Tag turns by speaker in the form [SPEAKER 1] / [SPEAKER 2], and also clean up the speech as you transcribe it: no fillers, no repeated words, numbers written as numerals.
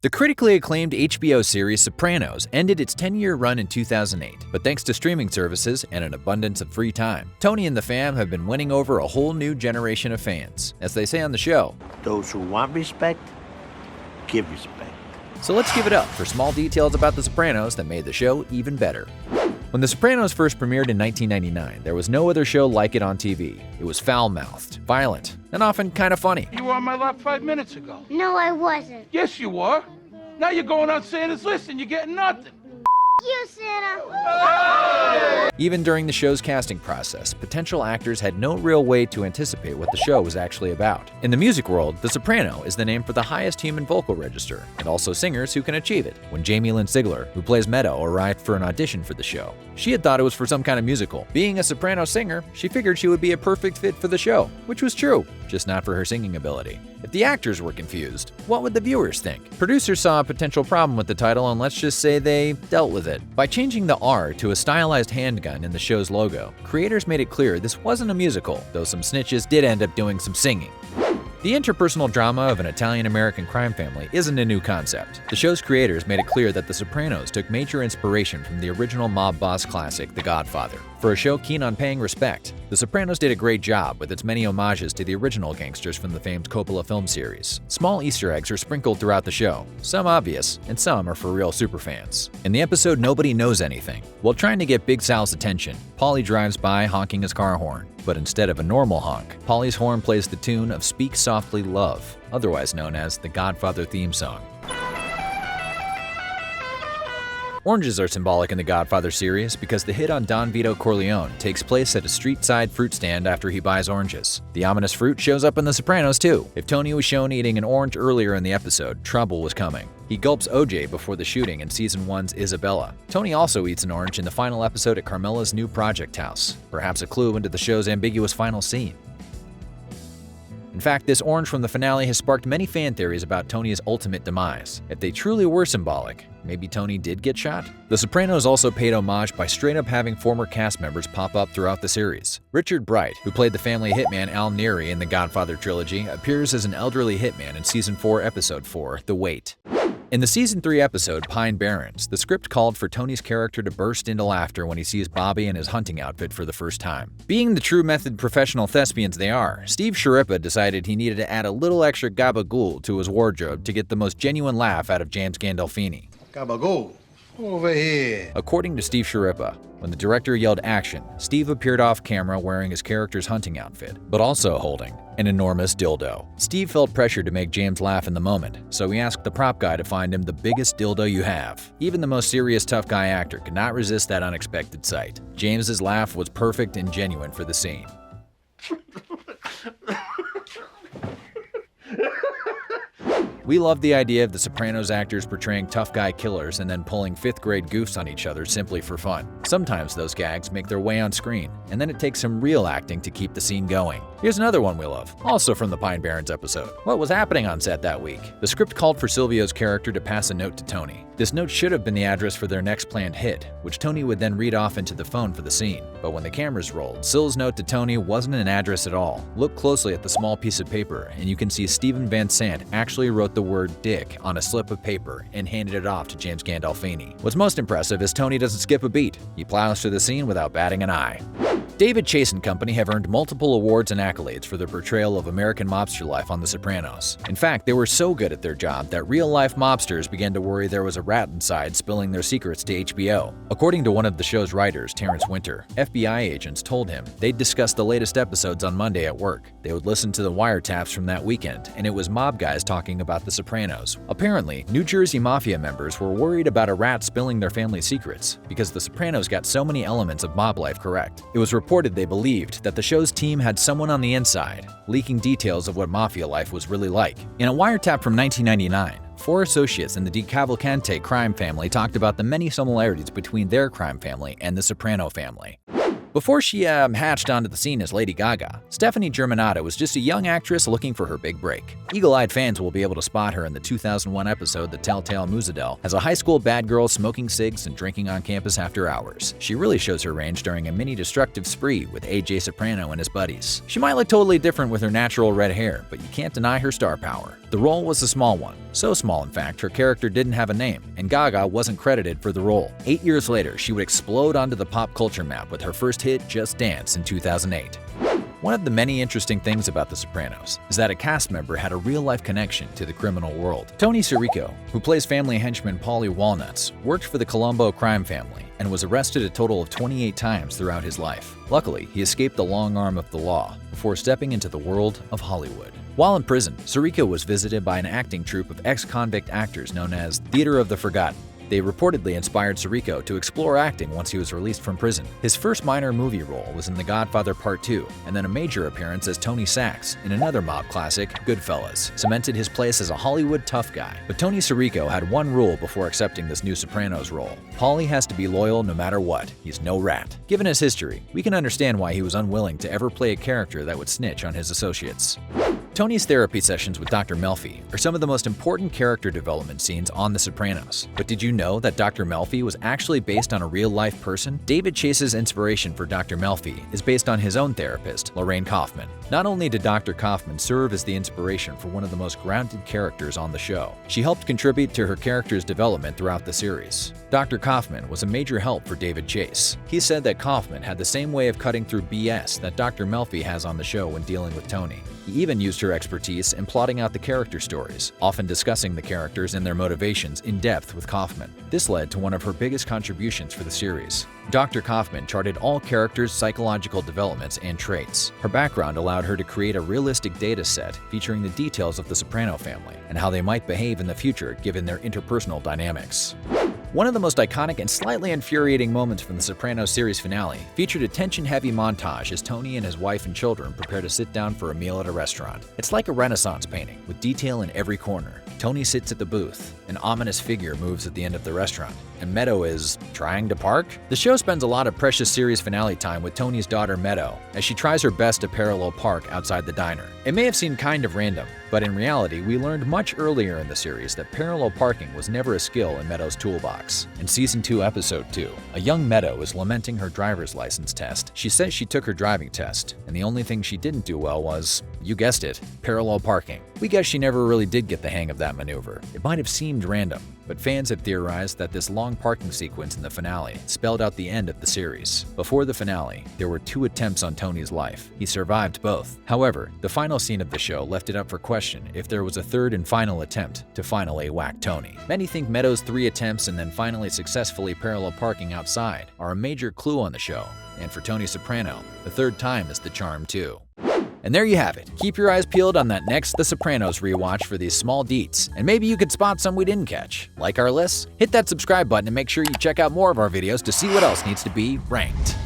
[SPEAKER 1] The critically acclaimed HBO series Sopranos ended its 10-year run in 2008, but thanks to streaming services and an abundance of free time, Tony and the fam have been winning over a whole new generation of fans. As they say on the show,
[SPEAKER 2] those who want respect, give respect.
[SPEAKER 1] So let's give it up for small details about The Sopranos that made the show even better. When The Sopranos first premiered in 1999, there was no other show like it on TV. It was foul-mouthed, violent, and often kind of funny.
[SPEAKER 3] You were on my lap 5 minutes ago.
[SPEAKER 4] No, I wasn't.
[SPEAKER 3] Yes, you were. Now you're going on Santa's list and you're getting nothing.
[SPEAKER 4] You, Santa.
[SPEAKER 1] Even during the show's casting process, potential actors had no real way to anticipate what the show was actually about. In the music world, the soprano is the name for the highest human vocal register, and also singers who can achieve it. When Jamie Lynn Sigler, who plays Meadow, arrived for an audition for the show, she had thought it was for some kind of musical. Being a soprano singer, she figured she would be a perfect fit for the show, which was true, just not for her singing ability. If the actors were confused, what would the viewers think? Producers saw a potential problem with the title, and let's just say they dealt with it. By changing the R to a stylized handgun in the show's logo, creators made it clear this wasn't a musical, though some snitches did end up doing some singing. The interpersonal drama of an Italian-American crime family isn't a new concept. The show's creators made it clear that The Sopranos took major inspiration from the original mob boss classic, The Godfather. For a show keen on paying respect, The Sopranos did a great job with its many homages to the original gangsters from the famed Coppola film series. Small Easter eggs are sprinkled throughout the show, some obvious, and some are for real superfans. In the episode Nobody Knows Anything, while trying to get Big Sal's attention, Paulie drives by honking his car horn. But instead of a normal honk, Paulie's horn plays the tune of Speak Softly Love, otherwise known as the Godfather theme song. Oranges are symbolic in the Godfather series because the hit on Don Vito Corleone takes place at a street-side fruit stand after he buys oranges. The ominous fruit shows up in The Sopranos too. If Tony was shown eating an orange earlier in the episode, trouble was coming. He gulps OJ before the shooting in Season 1's Isabella. Tony also eats an orange in the final episode at Carmela's new project house, perhaps a clue into the show's ambiguous final scene. In fact, this orange from the finale has sparked many fan theories about Tony's ultimate demise. If they truly were symbolic, maybe Tony did get shot? The Sopranos also paid homage by straight up having former cast members pop up throughout the series. Richard Bright, who played the family hitman Al Neri in the Godfather trilogy, appears as an elderly hitman in Season 4, Episode 4, The Wait. In the Season 3 episode Pine Barrens, the script called for Tony's character to burst into laughter when he sees Bobby in his hunting outfit for the first time. Being the true method professional thespians they are, Steve Sciarippa decided he needed to add a little extra gabagool to his wardrobe to get the most genuine laugh out of James Gandolfini.
[SPEAKER 5] Gabagool, over here.
[SPEAKER 1] According to Steve Sciarippa, when the director yelled action, Steve appeared off camera wearing his character's hunting outfit, but also holding an enormous dildo. Steve felt pressure to make James laugh in the moment, so he asked the prop guy to find him the biggest dildo you have. Even the most serious tough guy actor could not resist that unexpected sight. James's laugh was perfect and genuine for the scene. We love the idea of the Sopranos actors portraying tough guy killers and then pulling 5th grade goofs on each other simply for fun. Sometimes those gags make their way on screen, and then it takes some real acting to keep the scene going. Here's another one we love, also from the Pine Barrens episode. What was happening on set that week? The script called for Silvio's character to pass a note to Tony. This note should have been the address for their next planned hit, which Tony would then read off into the phone for the scene. But when the cameras rolled, Sil's note to Tony wasn't an address at all. Look closely at the small piece of paper, and you can see Steven Van Sant actually wrote the word dick on a slip of paper and handed it off to James Gandolfini. What's most impressive is Tony doesn't skip a beat. He plows through the scene without batting an eye. David Chase and Company have earned multiple awards and accolades for their portrayal of American mobster life on The Sopranos. In fact, they were so good at their job that real-life mobsters began to worry there was a rat inside spilling their secrets to HBO. According to one of the show's writers, Terrence Winter, FBI agents told him they'd discuss the latest episodes on Monday at work. They would listen to the wiretaps from that weekend, and it was mob guys talking about The Sopranos. Apparently, New Jersey Mafia members were worried about a rat spilling their family secrets because The Sopranos got so many elements of mob life correct. It was reported they believed that the show's team had someone on the inside, leaking details of what mafia life was really like. In a wiretap from 1999, 4 associates in the DeCavalcante crime family talked about the many similarities between their crime family and the Soprano family. Before she hatched onto the scene as Lady Gaga, Stephanie Germanotta was just a young actress looking for her big break. Eagle-eyed fans will be able to spot her in the 2001 episode The TELLTALE MOOZADELL as a high school bad girl smoking cigs and drinking on campus after hours. She really shows her range during a mini-destructive spree with AJ Soprano and his buddies. She might look totally different with her natural red hair, but you can't deny her star power. The role was a small one. So small, in fact, her character didn't have a name, and Gaga wasn't credited for the role. 8 years later, she would explode onto the pop culture map with her first hit, Just Dance, in 2008. One of the many interesting things about The Sopranos is that a cast member had a real-life connection to the criminal world. Tony Sirico, who plays family henchman Paulie Walnuts, worked for the Colombo crime family and was arrested a total of 28 times throughout his life. Luckily, he escaped the long arm of the law before stepping into the world of Hollywood. While in prison, Sirico was visited by an acting troupe of ex-convict actors known as Theater of the Forgotten. They reportedly inspired Sirico to explore acting once he was released from prison. His first minor movie role was in The Godfather Part 2, and then a major appearance as Tony Sachs in another mob classic, Goodfellas, cemented his place as a Hollywood tough guy. But Tony Sirico had one rule before accepting this new Sopranos role. Paulie has to be loyal no matter what. He's no rat. Given his history, we can understand why he was unwilling to ever play a character that would snitch on his associates. Tony's therapy sessions with Dr. Melfi are some of the most important character development scenes on The Sopranos. But did you know that Dr. Melfi was actually based on a real-life person? David Chase's inspiration for Dr. Melfi is based on his own therapist, Lorraine Kaufman. Not only did Dr. Kaufman serve as the inspiration for one of the most grounded characters on the show, she helped contribute to her character's development throughout the series. Dr. Kaufman was a major help for David Chase. He said that Kaufman had the same way of cutting through BS that Dr. Melfi has on the show when dealing with Tony. He even used her expertise in plotting out the character stories, often discussing the characters and their motivations in depth with Kaufman. This led to one of her biggest contributions for the series. Dr. Kaufman charted all characters' psychological developments and traits. Her background allowed her to create a realistic data set featuring the details of the Soprano family and how they might behave in the future given their interpersonal dynamics. One of the most iconic and slightly infuriating moments from the Sopranos series finale featured a tension-heavy montage as Tony and his wife and children prepare to sit down for a meal at a restaurant. It's like a Renaissance painting, with detail in every corner. Tony sits at the booth, an ominous figure moves at the end of the restaurant, and Meadow is trying to park? The show spends a lot of precious series finale time with Tony's daughter Meadow as she tries her best to parallel park outside the diner. It may have seemed kind of random, but in reality, we learned much earlier in the series that parallel parking was never a skill in Meadow's toolbox. In Season 2, Episode 2, a young Meadow is lamenting her driver's license test. She says she took her driving test, and the only thing she didn't do well was, you guessed it, parallel parking. We guess she never really did get the hang of that maneuver. It might have seemed random, but fans have theorized that this long parking sequence in the finale spelled out the end of the series. Before the finale, there were 2 attempts on Tony's life. He survived both. However, the final scene of the show left it up for question if there was a third and final attempt to finally whack Tony. Many think Meadow's 3 attempts and then finally successfully parallel parking outside are a major clue on the show, and for Tony Soprano, the third time is the charm too. And there you have it. Keep your eyes peeled on that next The Sopranos rewatch for these small deets, and maybe you could spot some we didn't catch. Like our lists? Hit that subscribe button and make sure you check out more of our videos to see what else needs to be ranked.